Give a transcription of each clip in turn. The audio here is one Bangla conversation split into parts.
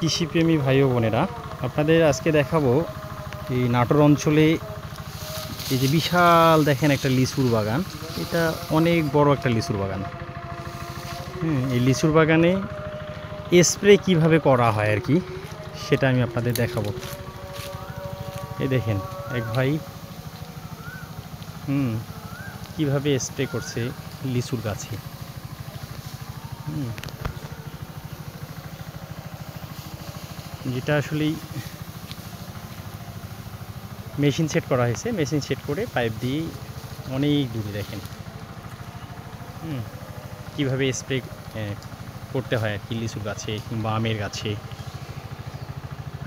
কৃষিপ্রেমী ভাই ও বোনেরা, আপনাদের আজকে দেখাবো এই নাটোর অঞ্চলে এই যে বিশাল দেখেন একটা লিচুর বাগান। এটা অনেক বড় একটা লিচুর বাগান। এই লিচুর বাগানে স্প্রে কিভাবে করা হয় আর কি, সেটা আমি আপনাদের দেখাবো। এই দেখেন এক ভাই কিভাবে স্প্রে করছে লিচুর গাছে। যেটা আসলেই মেশিন সেট করা হয়েছে, মেশিন সেট করে পাইপ দিয়ে অনেক দূরে দেখেন কীভাবে স্প্রে করতে হয় আর কি লিচুর গাছে কিংবা আমের গাছে।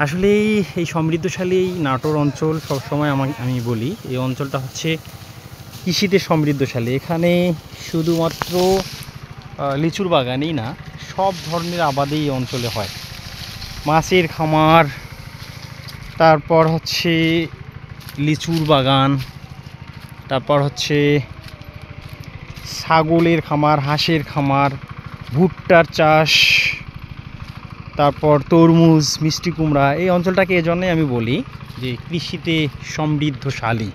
আসলে এই সমৃদ্ধশালী নাটোর অঞ্চল সবসময় আমি বলি এই অঞ্চলটা হচ্ছে কৃষিতে সমৃদ্ধশালী। এখানে শুধুমাত্র লিচুর বাগানই না, সব ধরনের আবাদই এই অঞ্চলে হয়। মাছের খামার, তারপর হচ্ছে লিচুর বাগান, তারপর হচ্ছে ছাগলের খামার, হাঁসের খামার, ভুট্টার চাষ, তারপর তরমুজ, মিষ্টি কুমড়া। এই অঞ্চলটাকে এজন্যই আমি বলি যে কৃষিতে সমৃদ্ধশালী।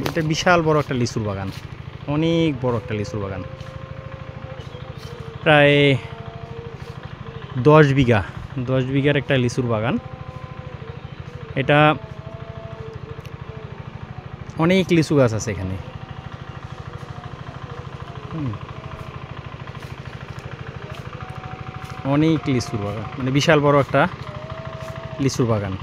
এটা বিশাল বড় একটা লিচুর বাগান, অনেক বড় একটা লিচুর বাগান, প্রায় 10 বিঘার একটা লিচুর বাগান। এটা অনেক লিচু গাছ আছে এখানে। অনেক লিচুর বাগান, মানে বিশাল বড় একটা লিচুর বাগান।